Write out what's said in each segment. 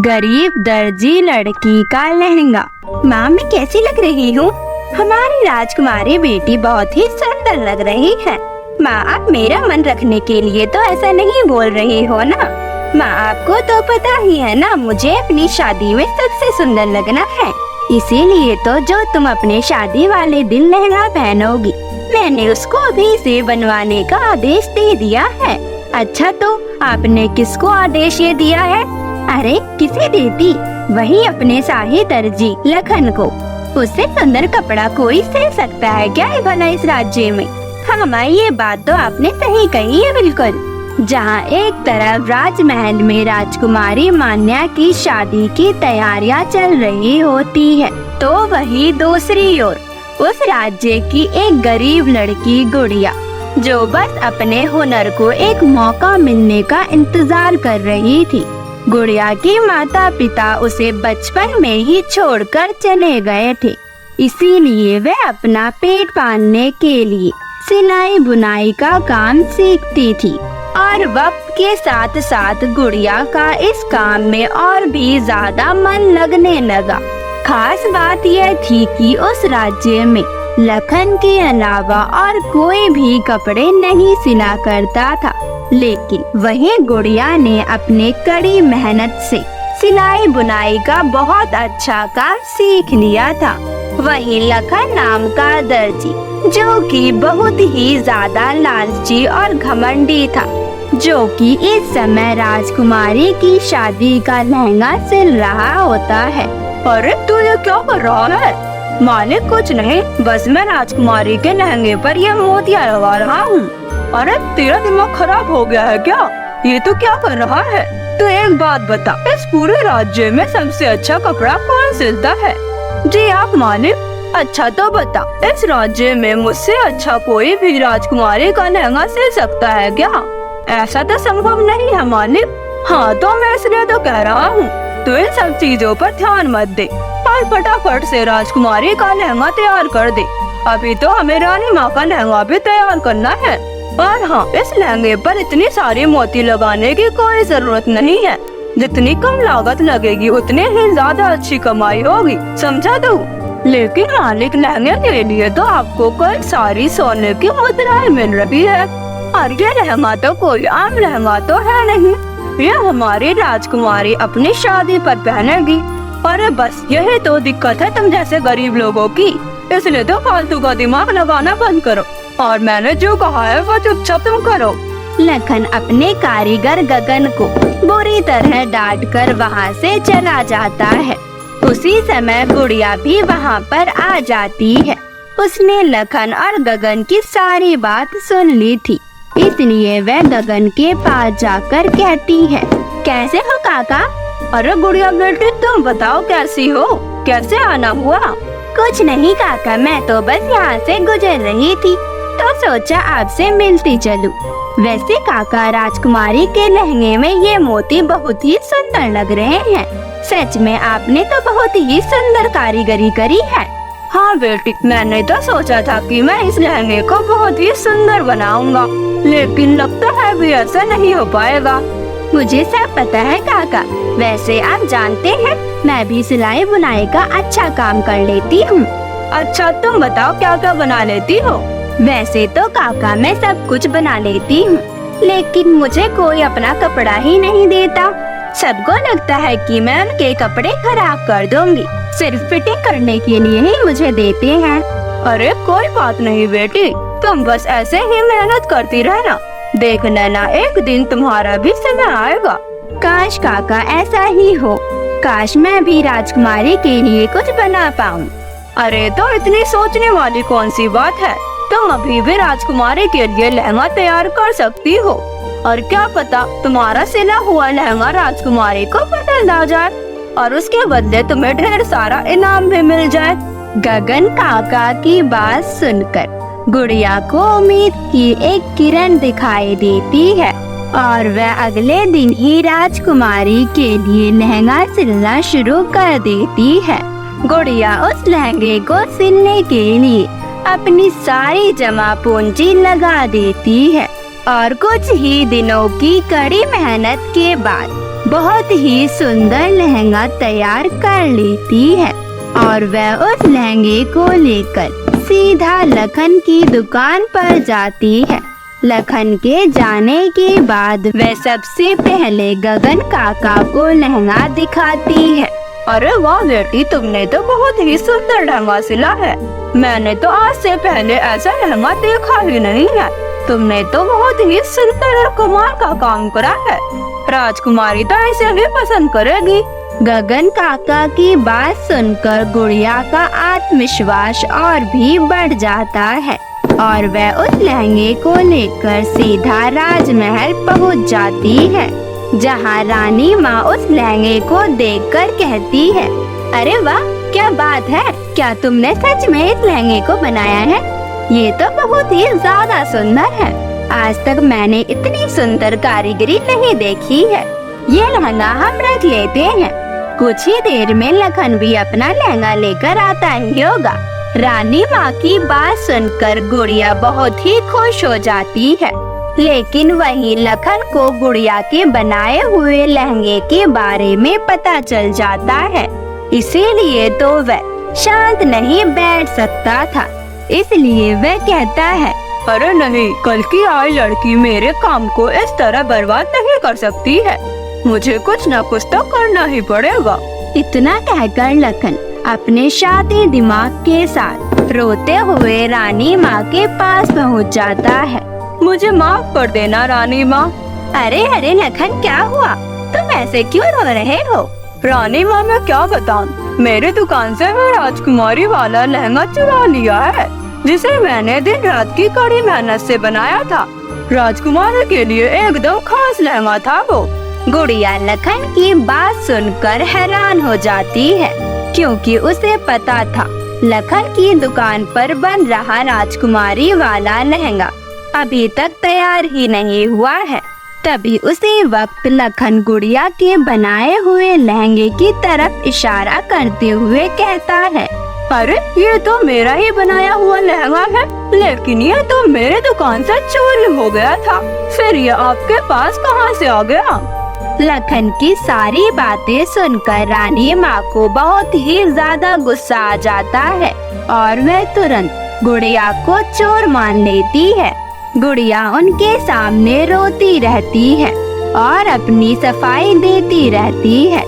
गरीब दर्जी लड़की का लहंगा। माँ, मैं कैसी लग रही हूँ? हमारी राजकुमारी बेटी बहुत ही सुंदर लग रही है। माँ, आप मेरा मन रखने के लिए तो ऐसा नहीं बोल रही हो ना। माँ, आपको तो पता ही है ना, मुझे अपनी शादी में सबसे सुंदर लगना है। इसीलिए तो जो तुम अपने शादी वाले दिन लहंगा पहनोगी, मैंने उसको अभी से बनवाने का आदेश दे दिया है। अच्छा, तो आपने किसको आदेश ये दिया है? अरे किसे देती, वही अपने शाही दर्जी लखन को। उससे सुंदर कपड़ा कोई सिल सकता है क्या भला इस राज्य में? हाँ माँ, ये बात तो आपने सही कही है बिल्कुल। जहाँ एक तरफ राजमहल में राजकुमारी मान्या की शादी की तैयारियाँ चल रही होती है, तो वही दूसरी ओर उस राज्य की एक गरीब लड़की गुड़िया, जो बस अपने हुनर को एक मौका मिलने का इंतजार कर रही थी। गुड़िया के माता पिता उसे बचपन में ही छोड़कर चले गए थे, इसीलिए वह अपना पेट पालने के लिए सिलाई बुनाई का काम सीखती थी। और वक्त के साथ साथ गुड़िया का इस काम में और भी ज्यादा मन लगने लगा। खास बात यह थी कि उस राज्य में लखन के अलावा और कोई भी कपड़े नहीं सिला करता था, लेकिन वहीं गुड़िया ने अपने कड़ी मेहनत से सिलाई बुनाई का बहुत अच्छा काम सीख लिया था। वहीं लखन नाम का दर्जी, जो कि बहुत ही ज्यादा लालची और घमंडी था, जो कि इस समय राजकुमारी की शादी का लहंगा सिल रहा होता है। अरे तू ये क्या कर रहा है? मालिक, कुछ नहीं, बस मैं राजकुमारी के लहंगे पर ये मोतिया लगा रहा हूँ। अरे तेरा दिमाग खराब हो गया है क्या? ये तो क्या कर रहा है? तो एक बात बता, इस पूरे राज्य में सबसे अच्छा कपड़ा कौन सिलता है? जी आप मालिक। अच्छा तो बता, इस राज्य में मुझसे अच्छा कोई भी राजकुमारी का लहंगा सिल सकता है क्या? ऐसा तो संभव नहीं है मालिक। हाँ, तो मैं इसलिए तो कह रहा हूँ, तो इन सब चीजों पर ध्यान मत दे और फटाफट से राजकुमारी का लहंगा तैयार कर दे। अभी तो हमें रानी माँ का लहंगा भी तैयार करना है। और हाँ, इस लहंगे पर इतनी सारी मोती लगाने की कोई जरूरत नहीं है। जितनी कम लागत लगेगी उतनी ही ज्यादा अच्छी कमाई होगी, समझा तू? लेकिन मालिक, लहंगे के लिए तो आपको कई सारी सोने की मुद्राएं मिल रही है, और ये लहंगा तो कोई आम लहंगा तो है नहीं। ये हमारी राजकुमारी अपनी शादी पर पहनेगी। अरे बस यही तो दिक्कत है तुम जैसे गरीब लोगों की, इसलिए तो फालतू का दिमाग लगाना बंद करो और मैंने जो कहा है वो चुपचाप तुम करो। लखन अपने कारीगर गगन को बुरी तरह डांट कर वहाँ से चला जाता है। उसी समय गुड़िया भी वहाँ पर आ जाती है। उसने लखन और गगन की सारी बात सुन ली थी, इसलिए वह गगन के पास जाकर कहती है, कैसे हो काका? अरे गुड़िया बेटी, तुम बताओ कैसी हो? कैसे आना हुआ? कुछ नहीं काका, मैं तो बस यहाँ से गुजर रही थी, तो सोचा आपसे मिलती चलूं। वैसे काका, राजकुमारी के लहंगे में ये मोती बहुत ही सुंदर लग रहे हैं। सच में आपने तो बहुत ही सुंदर कारीगरी करी है। हाँ बेटी, मैंने तो सोचा था कि मैं इस लहंगे को बहुत ही सुंदर बनाऊंगा, लेकिन लगता है भी ऐसा नहीं हो पाएगा। मुझे सब पता है काका। वैसे आप जानते हैं, मैं भी सिलाई बुनाई का अच्छा काम कर लेती हूँ। अच्छा, तुम बताओ क्या क्या बना लेती हो? वैसे तो काका मैं सब कुछ बना लेती हूँ, लेकिन मुझे कोई अपना कपड़ा ही नहीं देता। सबको लगता है कि मैं उनके कपड़े खराब कर दूंगी, सिर्फ फिटिंग करने के लिए ही मुझे देते हैं। अरे कोई बात नहीं बेटी, तुम बस ऐसे ही मेहनत करती रहना, देख लेना एक दिन तुम्हारा भी समय आएगा। काश काका ऐसा ही हो, काश मैं भी राजकुमारी के लिए कुछ बना पाऊँ। अरे तो इतनी सोचने वाली कौन सी बात है, तुम अभी भी राजकुमारी के लिए लहंगा तैयार कर सकती हो, और क्या पता तुम्हारा सिला हुआ लहंगा राजकुमारी को पसंद आ जाए और उसके बदले तुम्हें ढेर सारा इनाम भी मिल जाए। गगन काका की बात सुनकर गुड़िया को उम्मीद की एक किरण दिखाई देती है, और वह अगले दिन ही राजकुमारी के लिए लहंगा सिलना शुरू कर देती है। गुड़िया उस लहंगे को सिलने के लिए अपनी सारी जमा पूंजी लगा देती है, और कुछ ही दिनों की कड़ी मेहनत के बाद बहुत ही सुंदर लहंगा तैयार कर लेती है और वह उस लहंगे को लेकर सीधा लखन की दुकान पर जाती है। लखन के जाने के बाद वह सबसे पहले गगन काका को लहंगा दिखाती है। अरे वाह बेटी, तुमने तो बहुत ही सुंदर लहंगा सिला है। मैंने तो आज से पहले ऐसा लहंगा देखा ही नहीं है। तुमने तो बहुत ही सुंदर और कमाल का काम करा है। राजकुमारी तो ऐसे भी पसंद करेगी। गगन काका की बात सुनकर गुड़िया का आत्मविश्वास और भी बढ़ जाता है और वह उस लहंगे को लेकर सीधा राजमहल पहुंच जाती है, जहां रानी माँ उस लहंगे को देखकर कहती है, अरे वाह, क्या बात है, क्या तुमने सच में इस लहंगे को बनाया है? ये तो बहुत ही ज्यादा सुंदर है। आज तक मैंने इतनी सुंदर कारीगरी नहीं देखी है। ये लहंगा हम रख लेते हैं। कुछ ही देर में लखन भी अपना लहंगा लेकर आता ही होगा। रानी माँ की बात सुनकर गुड़िया बहुत ही खुश हो जाती है, लेकिन वहीं लखन को गुड़िया के बनाए हुए लहंगे के बारे में पता चल जाता है, इसीलिए तो वह शांत नहीं बैठ सकता था। इसलिए वह कहता है, अरे नहीं, कल की आई लड़की मेरे काम को इस तरह बर्बाद नहीं कर सकती है। मुझे कुछ न कुछ तो करना ही पड़ेगा। इतना कहकर लखन अपने शातिर दिमाग के साथ रोते हुए रानी माँ के पास पहुँच जाता है। मुझे माफ कर देना रानी माँ। अरे अरे लखन, क्या हुआ? तुम ऐसे क्यों रो रहे हो? रानी माँ, मैं क्या बताऊं, मेरी दुकान से मैं राजकुमारी वाला लहंगा चुरा लिया है, जिसे मैंने दिन रात की कड़ी मेहनत से बनाया था। राजकुमारी के लिए एकदम खास लहंगा था वो। गुड़िया लखन की बात सुनकर हैरान हो जाती है, क्योंकि उसे पता था लखन की दुकान पर बन रहा राजकुमारी वाला लहंगा अभी तक तैयार ही नहीं हुआ है। तभी उसी वक्त लखन गुड़िया के बनाए हुए लहंगे की तरफ इशारा करते हुए कहता है, अरे ये तो मेरा ही बनाया हुआ लहंगा है, लेकिन ये तो मेरे दुकान से चोरी हो गया था। फिर ये आपके पास कहाँ से आ गया? लखन की सारी बातें सुनकर रानी माँ को बहुत ही ज्यादा गुस्सा आ जाता है और वह तुरंत गुड़िया को चोर मान लेती है। गुड़िया उनके सामने रोती रहती है और अपनी सफाई देती रहती है,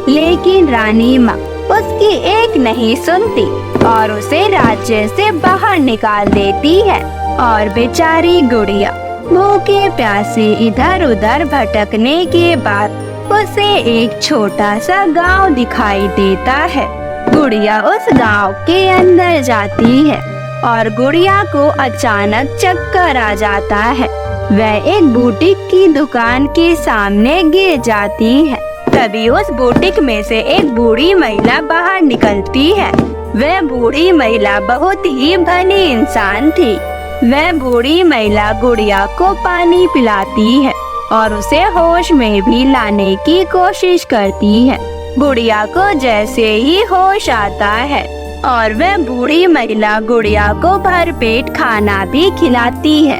लेकिन रानी माँ उसकी एक नहीं सुनती और उसे राज्य से बाहर निकाल देती है। और बेचारी गुड़िया भूखे प्यासे इधर उधर भटकने के बाद उसे एक छोटा सा गांव दिखाई देता है। गुड़िया उस गांव के अंदर जाती है और गुड़िया को अचानक चक्कर आ जाता है। वह एक बुटीक की दुकान के सामने गिर जाती है। तभी उस बुटीक में से एक बूढ़ी महिला बाहर निकलती है। वह बूढ़ी महिला बहुत ही भली इंसान थी। वह बूढ़ी महिला गुड़िया को पानी पिलाती है और उसे होश में भी लाने की कोशिश करती है। गुड़िया को जैसे ही होश आता है और वह बूढ़ी महिला गुड़िया को भरपेट खाना भी खिलाती है।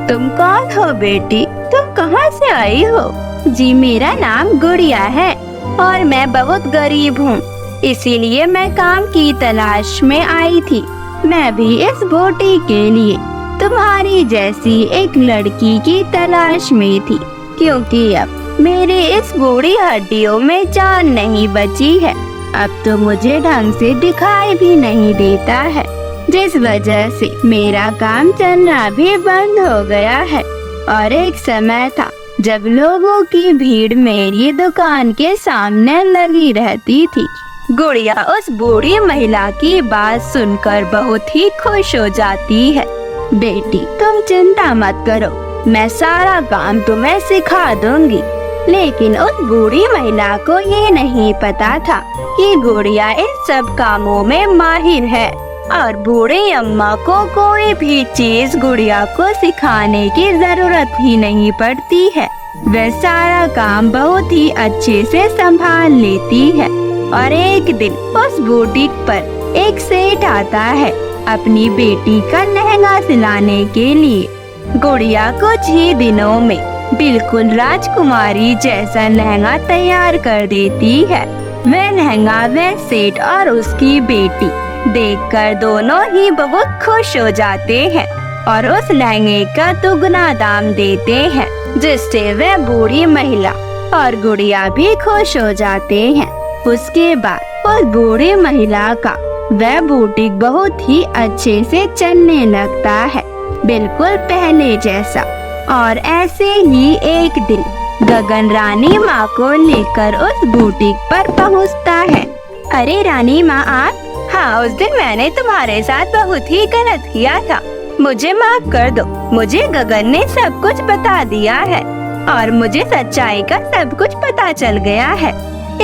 तुम कौन हो बेटी? तुम कहाँ से आई हो? जी, मेरा नाम गुड़िया है और मैं बहुत गरीब हूँ, इसीलिए मैं काम की तलाश में आई थी। मैं भी इस बुटीक के लिए तुम्हारी जैसी एक लड़की की तलाश में थी, क्योंकि अब मेरे इस बूढ़ी हड्डियों में जान नहीं बची है। अब तो मुझे ढंग से दिखाई भी नहीं देता है, जिस वजह से मेरा काम चलना भी बंद हो गया है। और एक समय था जब लोगों की भीड़ मेरी दुकान के सामने लगी रहती थी। गुड़िया उस बूढ़ी महिला की बात सुनकर बहुत ही खुश हो जाती है। बेटी, तुम चिंता मत करो, मैं सारा काम तुम्हें सिखा दूंगी। लेकिन उस बूढ़ी महिला को ये नहीं पता था कि गुड़िया इन सब कामों में माहिर है और बूढ़ी अम्मा को कोई भी चीज गुड़िया को सिखाने की जरूरत ही नहीं पड़ती है। वह सारा काम बहुत ही अच्छे से संभाल लेती है। और एक दिन उस बुटीक पर एक सेठ आता है अपनी बेटी का लहंगा सिलाने के लिए। गुड़िया कुछ ही दिनों में बिल्कुल राजकुमारी जैसा लहंगा तैयार कर देती है। वह लहंगा वह सेठ और उसकी बेटी देखकर दोनों ही बहुत खुश हो जाते हैं और उस लहंगे का दुगना दाम देते हैं, जिससे वह बूढ़ी महिला और गुड़िया भी खुश हो जाते हैं। उसके बाद उस बूढ़ी महिला का वह बुटीक बहुत ही अच्छे से चलने लगता है, बिल्कुल पहले जैसा। और ऐसे ही एक दिन गगन रानी माँ को लेकर उस बुटीक पर पहुँचता है। अरे रानी माँ आप? हाँ, उस दिन मैंने तुम्हारे साथ बहुत ही गलत किया था, मुझे माफ कर दो। मुझे गगन ने सब कुछ बता दिया है और मुझे सच्चाई का सब कुछ पता चल गया है,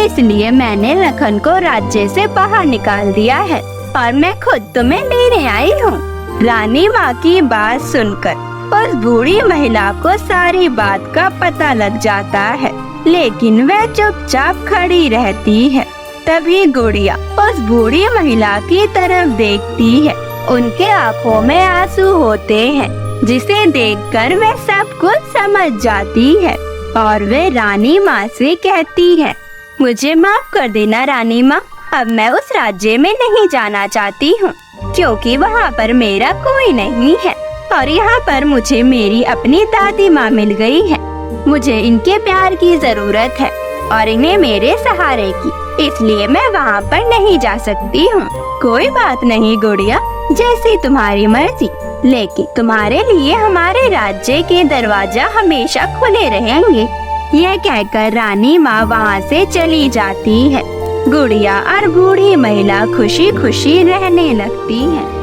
इसलिए मैंने लखन को राज्य से बाहर निकाल दिया है और मैं खुद तुम्हें लेने आई हूँ। रानी माँ की बात सुनकर उस बूढ़ी महिला को सारी बात का पता लग जाता है, लेकिन वह चुपचाप खड़ी रहती है। तभी गुड़िया उस बूढ़ी महिला की तरफ देखती है। उनके आँखों में आंसू होते हैं, जिसे देखकर वह सब कुछ समझ जाती है और वे रानी माँ से कहती है, मुझे माफ कर देना रानी माँ, अब मैं उस राज्य में नहीं जाना चाहती हूँ, क्योंकि वहाँ पर मेरा कोई नहीं है और यहाँ पर मुझे मेरी अपनी दादी माँ मिल गई है। मुझे इनके प्यार की जरूरत है और इन्हें मेरे सहारे की, इसलिए मैं वहाँ पर नहीं जा सकती हूँ। कोई बात नहीं गुड़िया, जैसी तुम्हारी मर्जी, लेकिन तुम्हारे लिए हमारे राज्य के दरवाजा हमेशा खुले रहेंगे। यह कहकर रानी माँ वहाँ से चली जाती है। गुड़िया और बूढ़ी महिला खुशी खुशी रहने लगती है।